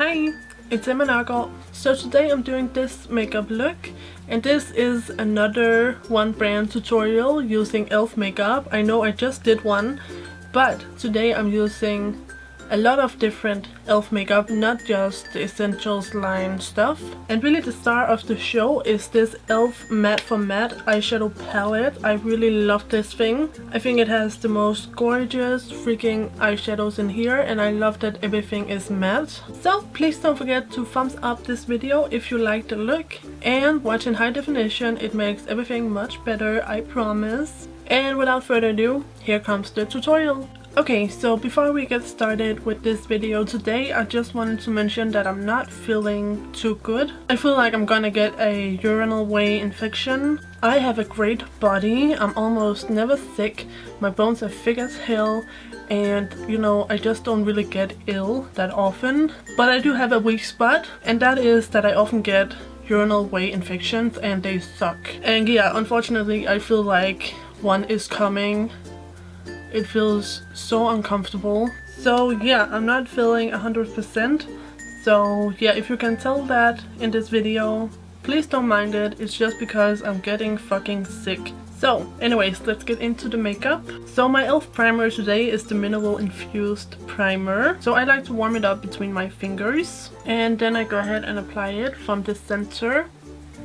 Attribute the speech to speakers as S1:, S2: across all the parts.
S1: Hi, it's Nørgaard. So today I'm doing this makeup look, and this is another one brand tutorial using e.l.f. makeup. I know I just did one, but today I'm using a lot of different e.l.f. makeup, not just the essentials line stuff. And really the star of the show is this e.l.f. Matte for Matte eyeshadow palette. I really love this thing. I think it has the most gorgeous freaking eyeshadows in here, and I love that everything is matte. So please don't forget to thumbs up this video if you like the look, and watch in high definition. It makes everything much better, I promise. And without further ado, here comes the tutorial. Okay, so before we get started with this video today, I just wanted to mention that I'm not feeling too good. I feel like I'm gonna get a urinal way infection. I have a great body, I'm almost never sick, my bones are thick as hell, and you know, I just don't really get ill that often. But I do have a weak spot, and that is that I often get urinal way infections and they suck. And yeah, unfortunately I feel like one is coming. It feels so uncomfortable. So yeah, I'm not feeling 100%. So yeah, if you can tell that in this video, please don't mind it. It's just because I'm getting fucking sick. So anyways, let's get into the makeup. So my e.l.f. primer today is the Mineral Infused primer. So I like to warm it up between my fingers, and then I go ahead and apply it from the center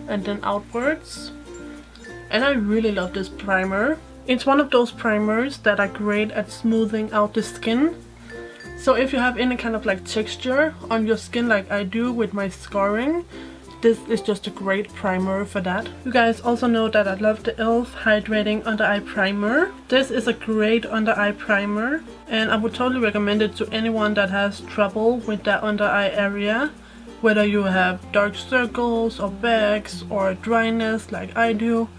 S1: and then outwards. And I really love this primer. It's one of those primers that are great at smoothing out the skin. So if you have any kind of like texture on your skin like I do with my scarring, this is just a great primer for that. You guys also know that I love the e.l.f. Hydrating Under Eye Primer. This is a great under eye primer, and I would totally recommend it to anyone that has trouble with that under eye area. Whether you have dark circles or bags or dryness like I do.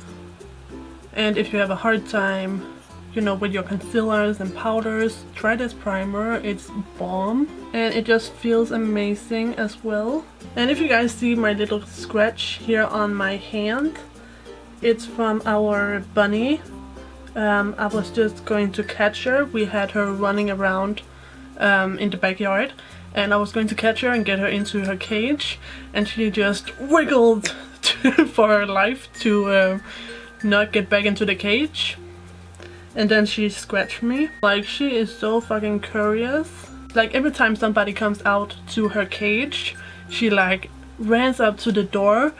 S1: And if you have a hard time, you know, with your concealers and powders, try this primer. It's Balm, and it just feels amazing as well. And if you guys see my little scratch here on my hand, it's from our bunny. I was just going to catch her. We had her running around in the backyard, and I was going to catch her and get her into her cage, and she just wiggled for her life to not get back into the cage, and then she scratched me. Like, she is so fucking curious. Like, every time somebody comes out to her cage, she like runs up to the door,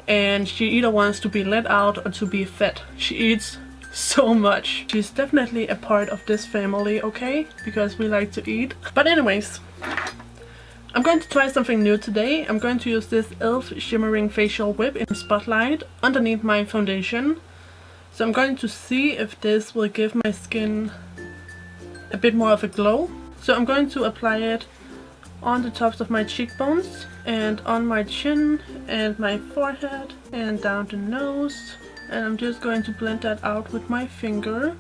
S1: and she either wants to be let out or to be fed. She eats so much. She's definitely a part of this family, okay? Because we like to eat. But anyways, I'm going to try something new today. I'm going to use this e.l.f. Shimmering Facial Whip in Spotlight underneath my foundation. So I'm going to see if this will give my skin a bit more of a glow. So I'm going to apply it on the tops of my cheekbones and on my chin and my forehead and down the nose. And I'm just going to blend that out with my finger.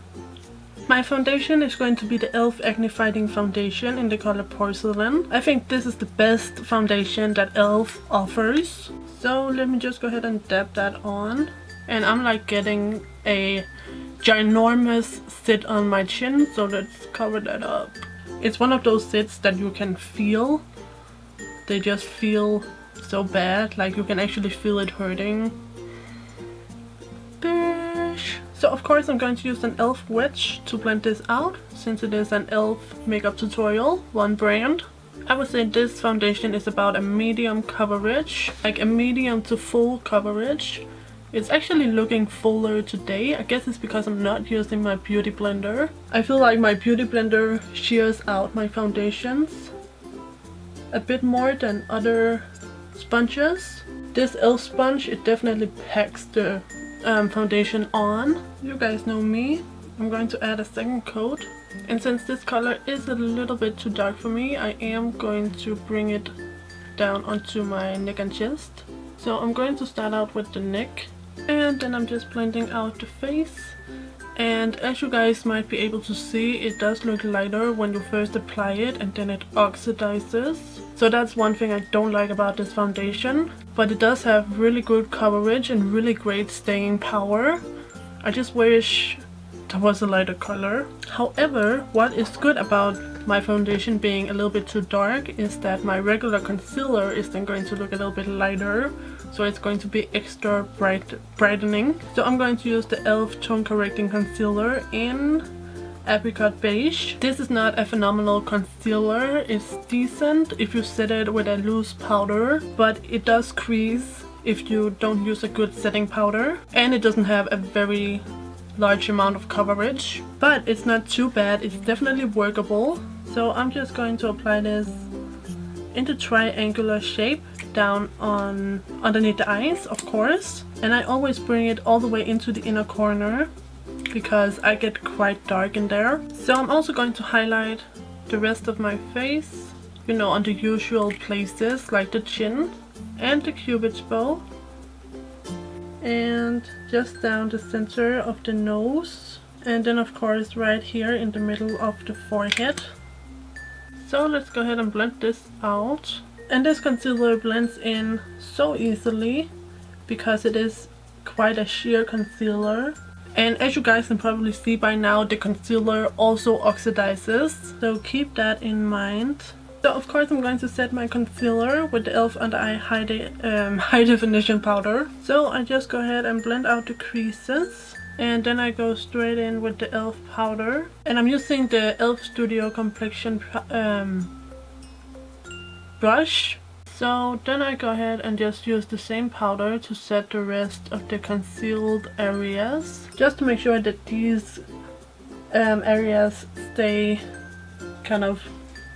S1: My foundation is going to be the e.l.f. Acne Fighting Foundation in the color Porcelain. I think this is the best foundation that e.l.f. offers. So let me just go ahead and dab that on. And I'm like getting a ginormous zit on my chin, so let's cover that up. It's one of those zits that you can feel. They just feel so bad, like you can actually feel it hurting. Bish. So of course I'm going to use an e.l.f. wedge to blend this out, since it is an e.l.f. makeup tutorial, one brand. I would say this foundation is about a medium coverage, like a medium to full coverage. It's actually looking fuller today. I guess it's because I'm not using my beauty blender. I feel like my beauty blender shears out my foundations a bit more than other sponges. This e.l.f. sponge, it definitely packs the foundation on. You guys know me. I'm going to add a second coat. And since this color is a little bit too dark for me, I am going to bring it down onto my neck and chest. So I'm going to start out with the neck, and then I'm just blending out the face. And as you guys might be able to see, it does look lighter when you first apply it, and then it oxidizes. So that's one thing I don't like about this foundation, but it does have really good coverage and really great staying power. I just wish there was a lighter color. However, what is good about my foundation being a little bit too dark is that my regular concealer is then going to look a little bit lighter, so it's going to be extra brightening. So I'm going to use the e.l.f. Tone Correcting Concealer in Apricot Beige. This is not a phenomenal concealer, it's decent if you set it with a loose powder, but it does crease if you don't use a good setting powder, and it doesn't have a very large amount of coverage, but it's not too bad, it's definitely workable. So I'm just going to apply this into triangular shape down on underneath the eyes, of course, and I always bring it all the way into the inner corner because I get quite dark in there. So I'm also going to highlight the rest of my face, you know, on the usual places like the chin and the cupid's bow, and just down the center of the nose, and then of course right here in the middle of the forehead. So let's go ahead and blend this out. And this concealer blends in so easily because it is quite a sheer concealer. And as you guys can probably see by now, the concealer also oxidizes, so keep that in mind. So of course I'm going to set my concealer with the e.l.f. Undereye High Definition Powder. So I just go ahead and blend out the creases, and then I go straight in with the e.l.f. powder. And I'm using the e.l.f. Studio Complexion Brush. So then I go ahead and just use the same powder to set the rest of the concealed areas, just to make sure that these areas stay kind of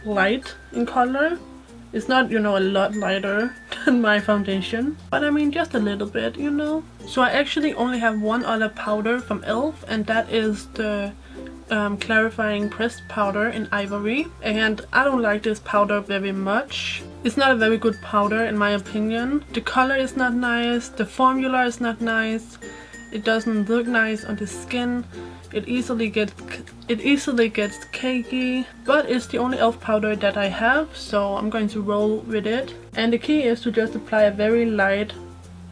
S1: light in color. It's not, you know, a lot lighter than my foundation, but I mean just a little bit, you know. So I actually only have one other powder from e.l.f. and that is the clarifying pressed powder in Ivory, and I don't like this powder very much. It's not a very good powder in my opinion. The color is not nice, the formula is not nice, it doesn't look nice on the skin, it easily gets cakey, but it's the only e.l.f. powder that I have, so I'm going to roll with it. And the key is to just apply a very light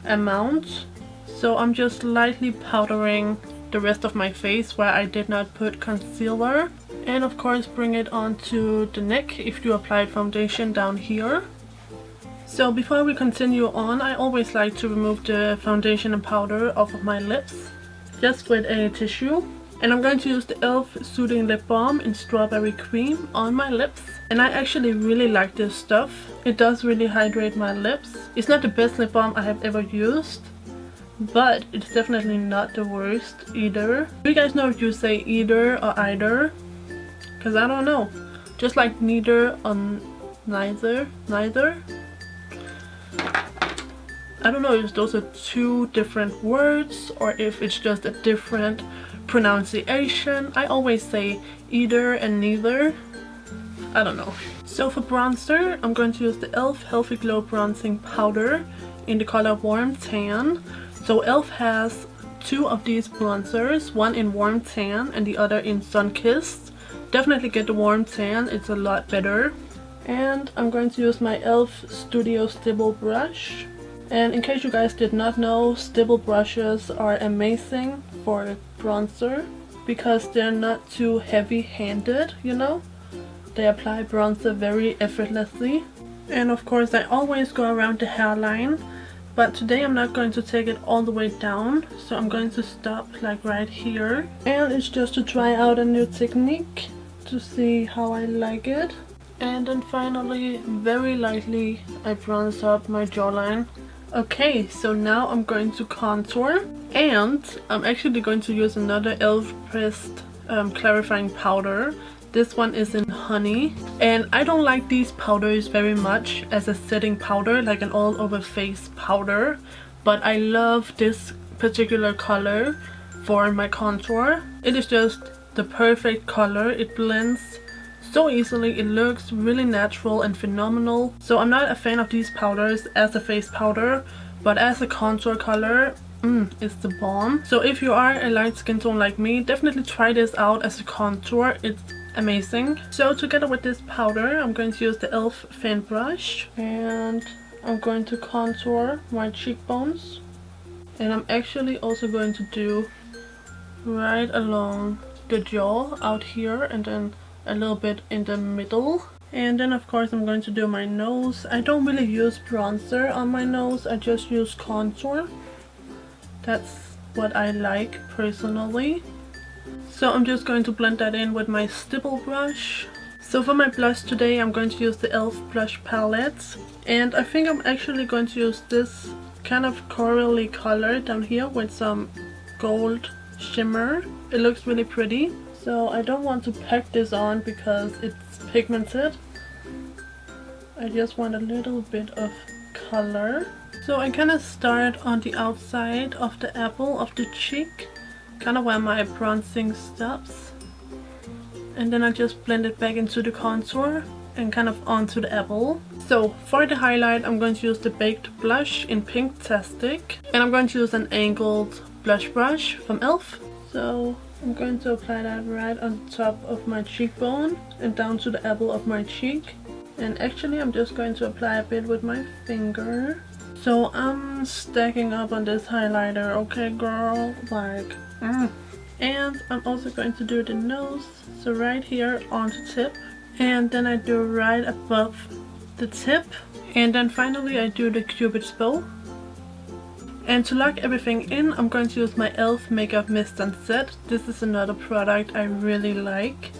S1: amount. So I'm just lightly powdering the rest of my face where I did not put concealer, and of course bring it onto the neck if you applied foundation down here. So before we continue on, I always like to remove the foundation and powder off of my lips just with a tissue. And I'm going to use the e.l.f. Soothing Lip Balm in Strawberry Cream on my lips, and I actually really like this stuff. It does really hydrate my lips. It's not the best lip balm I have ever used, but it's definitely not the worst either. Do you guys know if you say either or either? Because I don't know. Just like neither or neither. I don't know if those are two different words or if it's just a different pronunciation. I always say either and neither. I don't know. So for bronzer, I'm going to use the e.l.f. Healthy Glow Bronzing Powder in the color Warm Tan. So e.l.f. has two of these bronzers, one in Warm Tan and the other in Sun Kissed. Definitely get the Warm Tan, it's a lot better. And I'm going to use my e.l.f. Studio Stipple Brush. And in case you guys did not know, stipple brushes are amazing for bronzer because they're not too heavy-handed, you know. They apply bronzer very effortlessly. And of course I always go around the hairline, but today I'm not going to take it all the way down, so I'm going to stop like right here. And it's just to try out a new technique to see how I like it. And then finally, very lightly, I bronze up my jawline. Okay, so now I'm going to contour, and I'm actually going to use another e.l.f. pressed clarifying powder. This one is in Honey, and I don't like these powders very much as a setting powder, like an all over face powder, but I love this particular color for my contour. It is just the perfect color. It blends so easily, it looks really natural and phenomenal. So I'm not a fan of these powders as a face powder, but as a contour color, it's the bomb. So if you are a light skin tone like me, definitely try this out as a contour. It's amazing. So together with this powder, I'm going to use the e.l.f. fan brush, and I'm going to contour my cheekbones. And I'm actually also going to do right along the jaw out here, and then a little bit in the middle. And then of course I'm going to do my nose. I don't really use bronzer on my nose, I just use contour. That's what I like personally. So I'm just going to blend that in with my Stipple Brush. So for my blush today I'm going to use the e.l.f. blush palette. And I think I'm actually going to use this kind of corally color down here with some gold shimmer. It looks really pretty. So I don't want to pack this on because it's pigmented. I just want a little bit of color. So I kind of start on the outside of the apple of the cheek, kind of where my bronzing stops. And then I just blend it back into the contour and kind of onto the apple. So for the highlight I'm going to use the Baked Blush in Pinktastic. And I'm going to use an angled blush brush from e.l.f. So I'm going to apply that right on top of my cheekbone and down to the apple of my cheek. And actually I'm just going to apply a bit with my finger. So I'm stacking up on this highlighter, okay girl, like And I'm also going to do the nose, so right here on the tip, and then I do right above the tip, and then finally I do the Cupid's bow. And to lock everything in I'm going to use my e.l.f. makeup mist and set. This is another product I really like.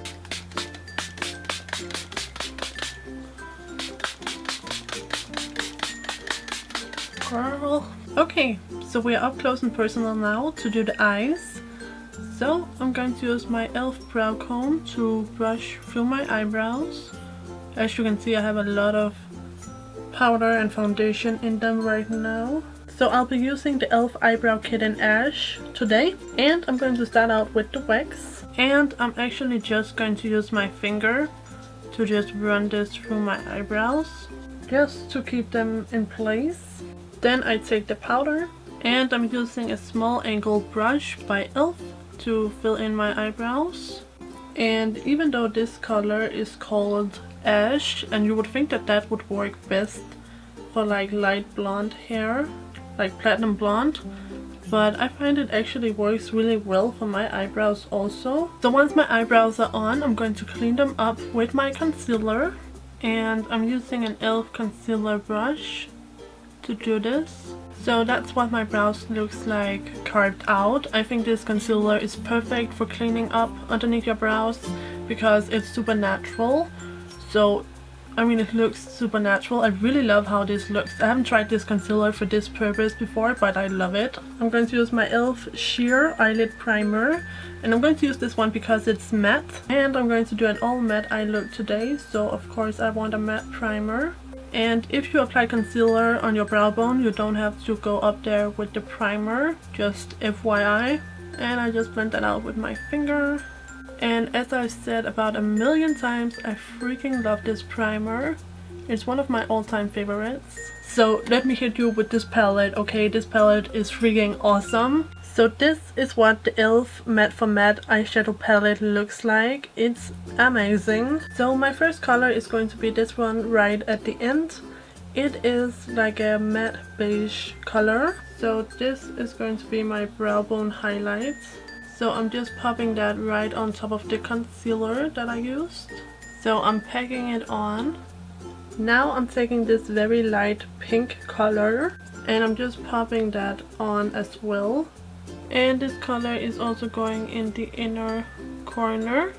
S1: Girl. Okay, so we are up close and personal now to do the eyes. So I'm going to use my e.l.f. brow comb to brush through my eyebrows. As you can see I have a lot of powder and foundation in them right now. So I'll be using the e.l.f. Eyebrow Kit in Ash today. And I'm going to start out with the wax. And I'm actually just going to use my finger to just run this through my eyebrows, just to keep them in place. Then I take the powder and I'm using a small angled brush by e.l.f. to fill in my eyebrows. And even though this color is called Ash, and you would think that that would work best for like light blonde hair, like platinum blonde, but I find it actually works really well for my eyebrows also. So once my eyebrows are on, I'm going to clean them up with my concealer, and I'm using an e.l.f. concealer brush to do this. So that's what my brows looks like carved out. I think this concealer is perfect for cleaning up underneath your brows because it's super natural. So I mean, it looks super natural. I really love how this looks. I haven't tried this concealer for this purpose before, but I love it. I'm going to use my e.l.f. Sheer Eyelid Primer, and I'm going to use this one because it's matte, and I'm going to do an all matte eye look today, so of course I want a matte primer. And if you apply concealer on your brow bone, you don't have to go up there with the primer, just FYI. And I just blend that out with my finger. And as I said about a million times, I freaking love this primer. It's one of my all-time favorites. So let me hit you with this palette, okay? This palette is freaking awesome. So this is what the e.l.f. Matte for Matte eyeshadow palette looks like. It's amazing. So my first color is going to be this one right at the end. It is like a matte beige color. So this is going to be my brow bone highlight. So I'm just popping that right on top of the concealer that I used. So I'm packing it on. Now I'm taking this very light pink color and I'm just popping that on as well. And this color is also going in the inner corner.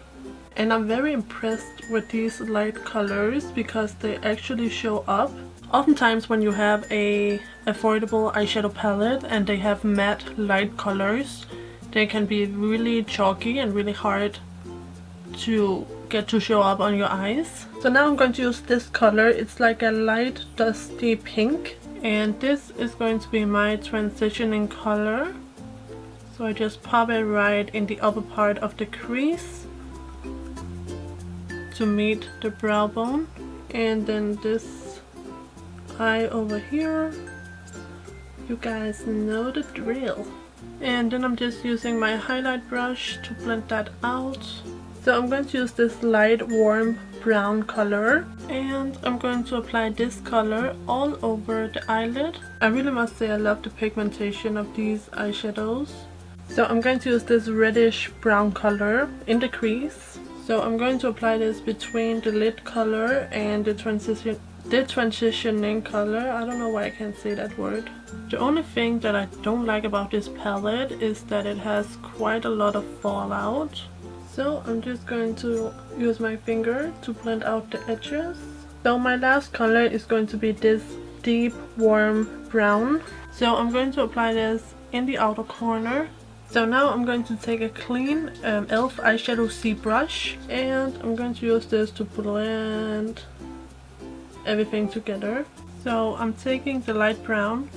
S1: And I'm very impressed with these light colors because they actually show up. Oftentimes when you have a affordable eyeshadow palette and they have matte light colors, they can be really chalky and really hard to get to show up on your eyes. So now I'm going to use this color. It's like a light dusty pink, and this is going to be my transitioning color. So I just pop it right in the upper part of the crease to meet the brow bone, and then this eye over here. You guys know the drill. And then I'm just using my highlight brush to blend that out. So I'm going to use this light warm brown color, and I'm going to apply this color all over the eyelid. I really must say I love the pigmentation of these eyeshadows. So I'm going to use this reddish brown color in the crease. So I'm going to apply this between the lid color and the transitioning color. I don't know why I can't say that word. The only thing that I don't like about this palette is that it has quite a lot of fallout. So I'm just going to use my finger to blend out the edges. So my last color is going to be this deep warm brown. So I'm going to apply this in the outer corner. So now I'm going to take a clean e.l.f. eyeshadow C brush and I'm going to use this to blend everything together. So I'm taking the light brown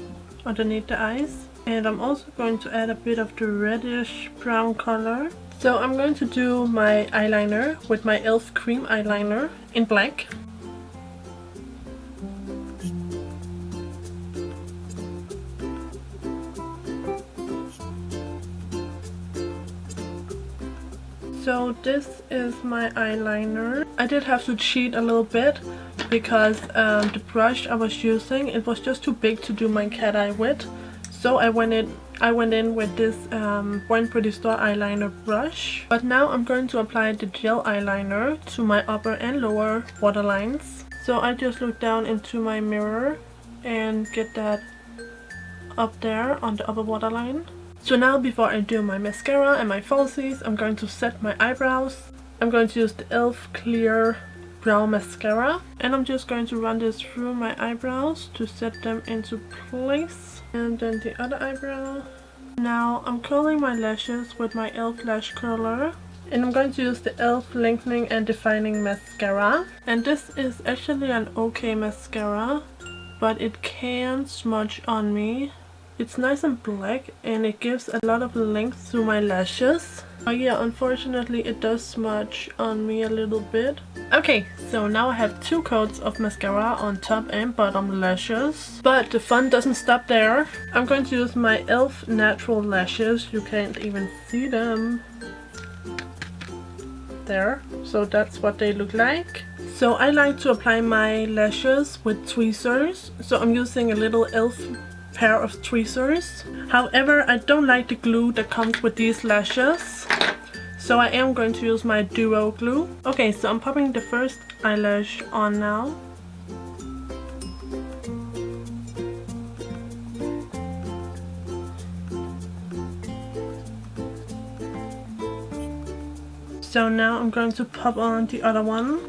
S1: underneath the eyes and I'm also going to add a bit of the reddish brown color. So I'm going to do my eyeliner with my e.l.f. cream eyeliner in black. So this is my eyeliner. I did have to cheat a little bit because the brush I was using, it was just too big to do my cat eye with. So I went in with this BornPrettyStore eyeliner brush. But now I'm going to apply the gel eyeliner to my upper and lower waterlines. So I just look down into my mirror and get that up there on the upper waterline. So now before I do my mascara and my falsies, I'm going to set my eyebrows. I'm going to use the e.l.f. clear brow mascara and I'm just going to run this through my eyebrows to set them into place. And then the other eyebrow. Now I'm curling my lashes with my e.l.f. lash curler and I'm going to use the e.l.f. lengthening and defining mascara. And this is actually an okay mascara, but it can smudge on me. It's nice and black and it gives a lot of length to my lashes. But yeah, unfortunately it does smudge on me a little bit. Okay, so now I have 2 coats of mascara on top and bottom lashes. But the fun doesn't stop there. I'm going to use my e.l.f. natural lashes. You can't even see them. There. So that's what they look like. So I like to apply my lashes with tweezers. So I'm using a little e.l.f. pair of tweezers. However, I don't like the glue that comes with these lashes, so I am going to use my duo glue. Okay, so I'm popping the first eyelash on now. So now I'm going to pop on the other one.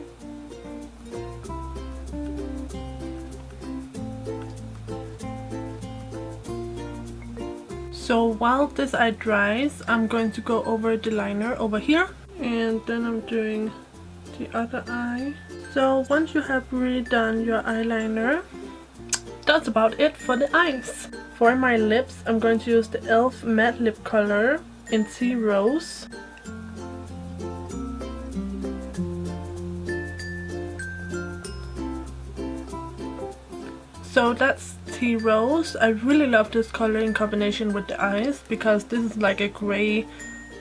S1: So while this eye dries, I'm going to go over the liner over here and then I'm doing the other eye. So once you have redone your eyeliner, that's about it for the eyes. For my lips, I'm going to use the e.l.f. matte lip color in Tea Rose. So that's Tea Rose. I really love this color in combination with the eyes because this is like a grey,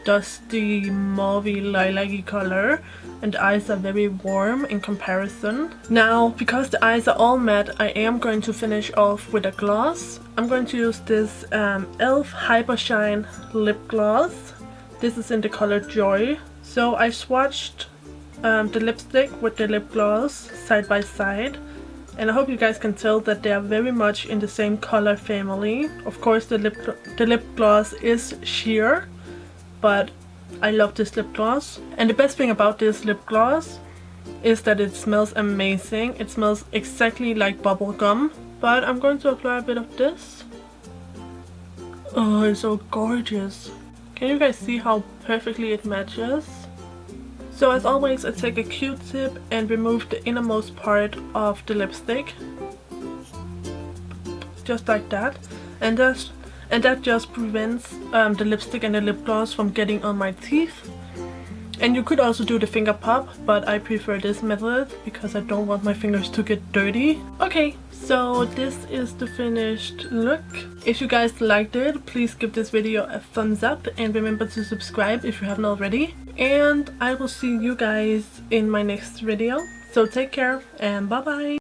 S1: dusty, mauvey, lilac-y color and the eyes are very warm in comparison. Now, because the eyes are all matte, I am going to finish off with a gloss. I'm going to use this e.l.f. Hyper Shine lip gloss. This is in the color Joy. So I swatched the lipstick with the lip gloss side by side. And I hope you guys can tell that they are very much in the same color family. Of course the lip gloss is sheer, but I love this lip gloss. And the best thing about this lip gloss is that it smells amazing. It smells exactly like bubble gum. But I'm going to apply a bit of this. Oh, it's so gorgeous. Can you guys see how perfectly it matches? So as always, I take a Q-tip and remove the innermost part of the lipstick. Just like that. And that just prevents the lipstick and the lip gloss from getting on my teeth. And you could also do the finger pop, but I prefer this method because I don't want my fingers to get dirty. Okay, so this is the finished look. If you guys liked it, please give this video a thumbs up and remember to subscribe if you haven't already. And I will see you guys in my next video. So take care and bye bye!